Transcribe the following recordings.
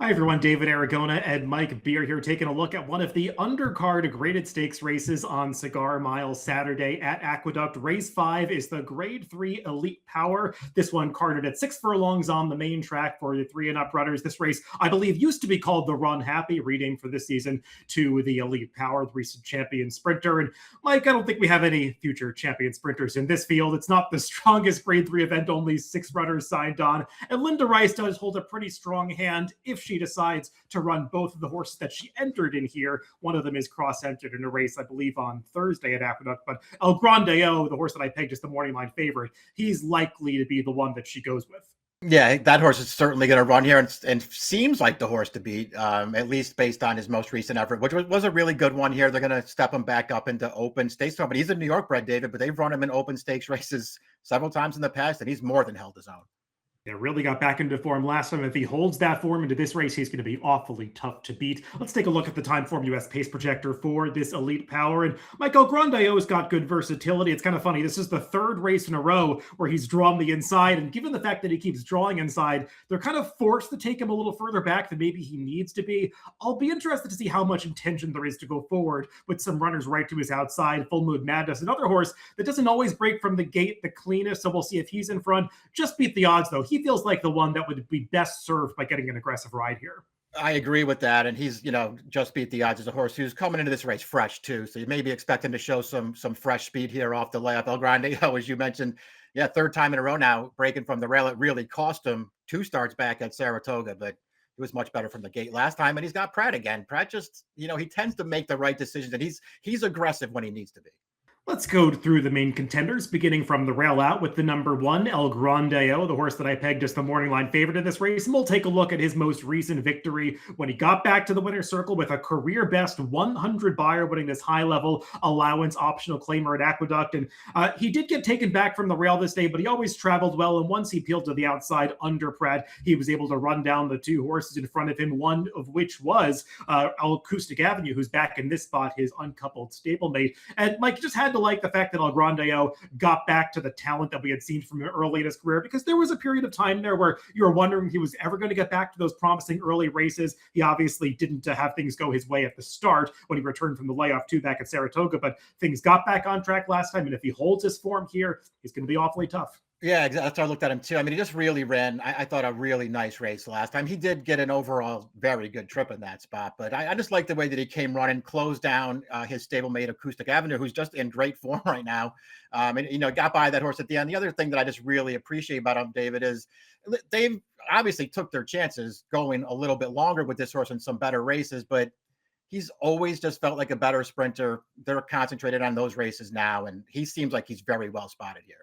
Hi, everyone. David Aragona and Mike Beer here, taking a look at one of the undercard graded stakes races on Cigar Mile Saturday at Aqueduct. Race 5 is the Grade 3 Elite Power. This one carded at 6 furlongs on the main track for the 3 and up runners. This race, I believe, used to be called the Run Happy, renamed for this season to the Elite Power, the recent champion sprinter. And Mike, I don't think we have any future champion sprinters in this field. It's not the strongest Grade 3 event, only 6 runners signed on. And Linda Rice does hold a pretty strong hand if she decides to run both of the horses that she entered in here. One of them is cross-entered in a race, I believe, on Thursday at Aqueduct. But El Grande O, the horse that I pegged as the morning line favorite, he's likely to be the one that she goes with. Yeah, that horse is certainly going to run here and seems like the horse to beat, at least based on his most recent effort, which was a really good one here. They're going to step him back up into open stakes. But he's a New York bred, David, but they've run him in open stakes races several times in the past, and he's more than held his own. Yeah, really got back into form last time. If he holds that form into this race, he's going to be awfully tough to beat. Let's take a look at the Timeform US pace projector for this Elite Power. And Michael Grande O's got good versatility. It's kind of funny. This is the third race in a row where he's drawn the inside. And given the fact that he keeps drawing inside, they're kind of forced to take him a little further back than maybe he needs to be. I'll be interested to see how much intention there is to go forward with some runners right to his outside. Full Moon Madness, another horse that doesn't always break from the gate the cleanest. So we'll see if he's in front. Just beat the odds, though. He feels like the one that would be best served by getting an aggressive ride here. I agree with that. And he's, just beat the odds as a horse who's coming into this race fresh too. So you maybe expect him to show some fresh speed here off the layup. El Grande, as you mentioned, yeah, third time in a row now, breaking from the rail. It really cost him 2 starts back at Saratoga, but he was much better from the gate last time. And he's got Pratt again. Pratt just, he tends to make the right decisions, and he's aggressive when he needs to be. Let's go through the main contenders, beginning from the rail out with the number 1, El Grande O, the horse that I pegged as the morning line favorite in this race. And we'll take a look at his most recent victory when he got back to the winner's circle with a career best 100 buyer, winning this high level allowance optional claimer at Aqueduct. And he did get taken back from the rail this day, but he always traveled well. And once he peeled to the outside under Pratt, he was able to run down the 2 horses in front of him, one of which was Acoustic Avenue, who's back in this spot, his uncoupled stablemate. And Mike just had to like the fact that El Grande O got back to the talent that we had seen from him early in his career, because there was a period of time there where you were wondering if he was ever going to get back to those promising early races. He obviously didn't have things go his way at the start when he returned from the layoff 2 back at Saratoga, but things got back on track last time. And if he holds his form here, he's going to be awfully tough. Yeah, exactly. That's how I looked at him too. I mean, he just really ran, I thought, a really nice race last time. He did get an overall very good trip in that spot, but I just like the way that he came running, closed down his stablemate Acoustic Avenue, who's just in great form right now. And, got by that horse at the end. The other thing that I just really appreciate about him, David, is they've obviously took their chances going a little bit longer with this horse in some better races, but he's always just felt like a better sprinter. They're concentrated on those races now, and he seems like he's very well spotted here.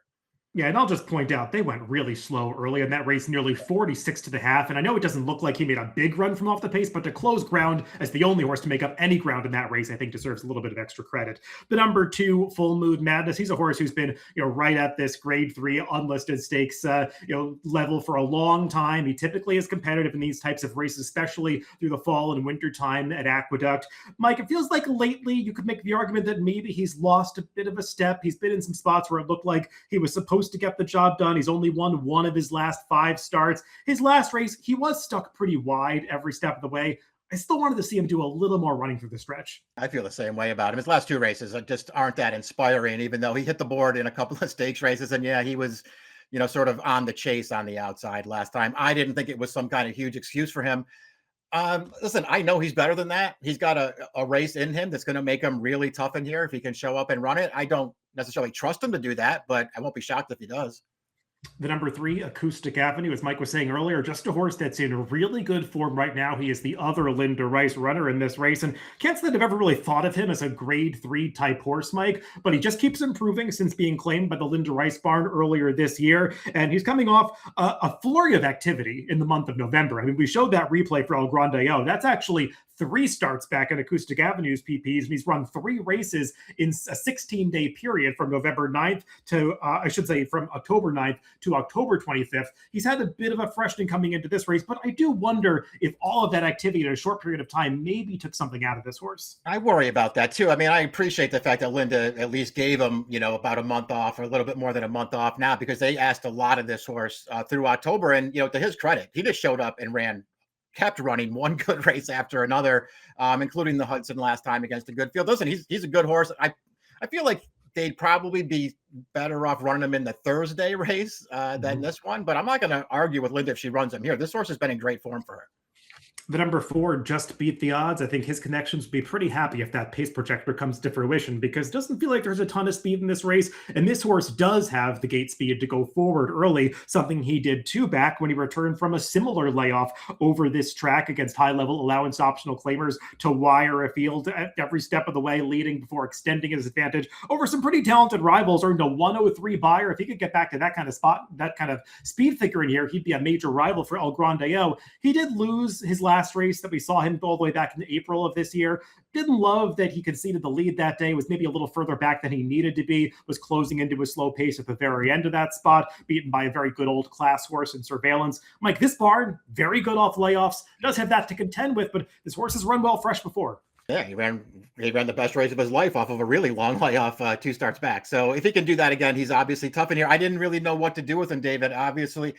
Yeah, and I'll just point out, they went really slow early in that race, nearly 46 to the half. And I know it doesn't look like he made a big run from off the pace, but to close ground as the only horse to make up any ground in that race, I think deserves a little bit of extra credit. The number 2, Full Moon Madness, he's a horse who's been, right at this Grade 3 unlisted stakes, level for a long time. He typically is competitive in these types of races, especially through the fall and winter time at Aqueduct. Mike, it feels like lately you could make the argument that maybe he's lost a bit of a step. He's been in some spots where it looked like he was supposed to get the job done. He's only won 1 of his last 5 starts. His last race, he was stuck pretty wide every step of the way. I still wanted to see him do a little more running through the stretch. I feel the same way about him. His last 2 races just aren't that inspiring, even though he hit the board in a couple of stakes races. And yeah, he was, sort of on the chase on the outside last time. I didn't think it was some kind of huge excuse for him. Listen, I know he's better than that. He's got a race in him that's going to make him really tough in here if he can show up and run it. I don't necessarily trust him to do that, but I won't be shocked if he does. The number 3, Acoustic Avenue, as Mike was saying earlier, just a horse that's in really good form right now. He is the other Linda Rice runner in this race, and can't say that I've ever really thought of him as a Grade 3 type horse, Mike, but he just keeps improving since being claimed by the Linda Rice barn earlier this year, and he's coming off a flurry of activity in the month of November. I mean, we showed that replay for El Grande O. That's actually 3 starts back at Acoustic Avenue's PPs, and he's run 3 races in a 16-day period from November 9th to, from October 9th to October 25th. He's had a bit of a freshening coming into this race, but I do wonder if all of that activity in a short period of time maybe took something out of this horse. I worry about that too. I mean, I appreciate the fact that Linda at least gave him, about a month off, or a little bit more than a month off now, because they asked a lot of this horse through October. And, to his credit, he just showed up and ran kept running one good race after another, including the Hudson last time against a good field. Listen, he's a good horse. I feel like they'd probably be better off running him in the Thursday race than this one, but I'm not going to argue with Linda if she runs him here. This horse has been in great form for her. The number 4 just beat the odds. I think his connections would be pretty happy if that pace projector comes to fruition, because it doesn't feel like there's a ton of speed in this race. And this horse does have the gate speed to go forward early, something he did too back when he returned from a similar layoff over this track against high-level allowance optional claimers to wire a field at every step of the way, leading before extending his advantage over some pretty talented rivals. Earned a 103 buyer. If he could get back to that kind of spot, that kind of speed figure in here, he'd be a major rival for El Grande O. He did lose his last race that we saw him all the way back in April of this year. Didn't love that he conceded the lead that day, was maybe a little further back than he needed to be, was closing into a slow pace at the very end of that spot, beaten by a very good old class horse in Surveillance. Mike, this barn, very good off layoffs, does have that to contend with, but this horse has run well fresh before. Yeah, he ran the best race of his life off of a really long layoff 2 starts back. So if he can do that again, he's obviously tough in here. I didn't really know what to do with him, David. Obviously,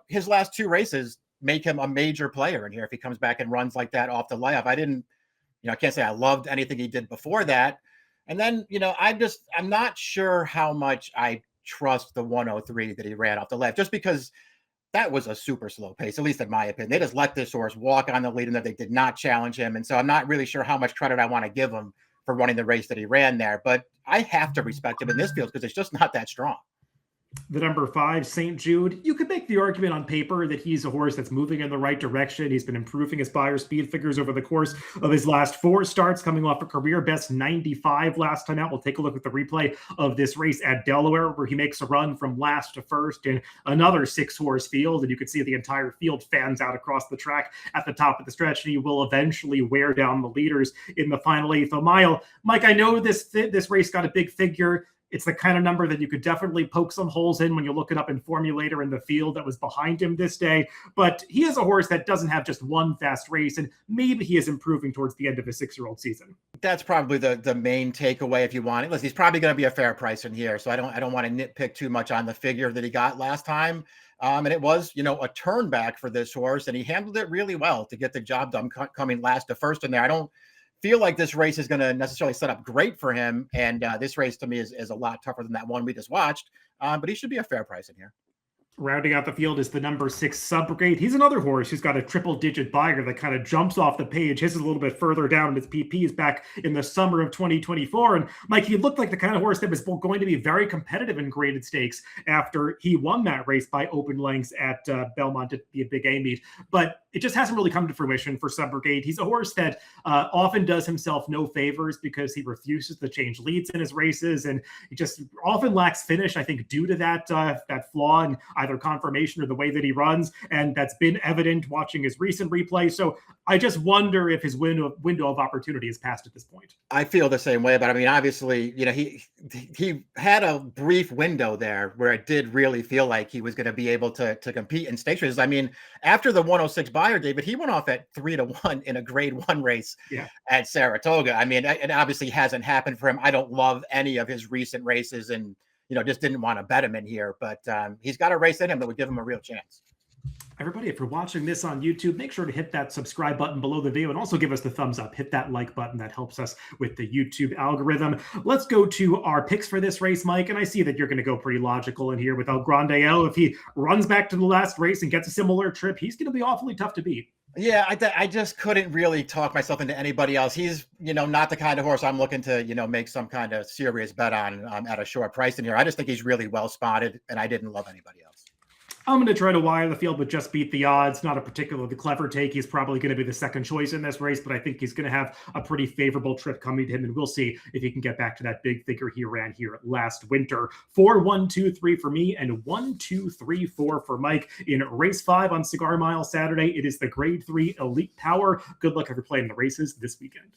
his last 2 races make him a major player in here if he comes back and runs like that off the layoff. I can't say I loved anything he did before that. And then, I'm not sure how much I trust the 103 that he ran off the left, just because that was a super slow pace, at least in my opinion. They just let this horse walk on the lead and that they did not challenge him. And so I'm not really sure how much credit I want to give him for running the race that he ran there, but I have to respect him in this field because it's just not that strong. The number 5, St. Jude, you could make the argument on paper that he's a horse that's moving in the right direction. He's been improving his buyer speed figures over the course of his last 4 starts, coming off a career best 95 last time out. We'll take a look at the replay of this race at Delaware, where he makes a run from last to first in another 6-horse field. And you can see the entire field fans out across the track at the top of the stretch, and he will eventually wear down the leaders in the final 8th mile. Mike, I know this race got a big figure. It's the kind of number that you could definitely poke some holes in when you look it up in Formulator in the field that was behind him this day. But he is a horse that doesn't have just one fast race, and maybe he is improving towards the end of his 6-year-old season. That's probably the main takeaway if you want it. Listen, he's probably going to be a fair price in here, so I don't want to nitpick too much on the figure that he got last time. And it was, a turn back for this horse, and he handled it really well to get the job done coming last to first in there. I don't feel like this race is going to necessarily set up great for him. And this race to me is a lot tougher than that one we just watched. But he should be a fair price in here. Rounding out the field is the number 6 Subrogate. He's another horse who's got a triple-digit buyer that kind of jumps off the page. His is a little bit further down. His PP is back in the summer of 2024. And Mike, he looked like the kind of horse that was going to be very competitive in graded stakes after he won that race by open lengths at Belmont at the Big A meet. But it just hasn't really come to fruition for Subrogate. He's a horse that often does himself no favors because he refuses to change leads in his races, and he just often lacks finish, I think, due to that flaw in either conformation or the way that he runs, and that's been evident watching his recent replay. So I just wonder if his window of opportunity is passed at this point. I feel the same way, but I mean, obviously, he had a brief window there where it did really feel like he was going to be able to compete in stakes races. I mean, after the 106 buyer, David, he went off at 3-1 in a grade 1 race at Saratoga. I mean, it obviously hasn't happened for him. I don't love any of his recent races, and just didn't want to bet him in here, but he's got a race in him that would give him a real chance. Everybody, if you're watching this on YouTube, make sure to hit that subscribe button below the video and also give us the thumbs up. Hit that like button. That helps us with the YouTube algorithm. Let's go to our picks for this race, Mike. And I see that you're going to go pretty logical in here with El Grande O. If he runs back to the last race and gets a similar trip, he's going to be awfully tough to beat. Yeah, I just couldn't really talk myself into anybody else. He's, not the kind of horse I'm looking to, make some kind of serious bet on at a short price in here. I just think he's really well spotted, and I didn't love anybody else. I'm going to try to wire the field, but just beat the odds. Not a particularly clever take. He's probably going to be the second choice in this race, but I think he's going to have a pretty favorable trip coming to him, and we'll see if he can get back to that big figure he ran here last winter. 4, 1, 2, 3 for me, and 1, 2, 3, 4 for Mike in race 5 on Cigar Mile Saturday. It is the Grade 3 Elite Power. Good luck if you're playing the races this weekend.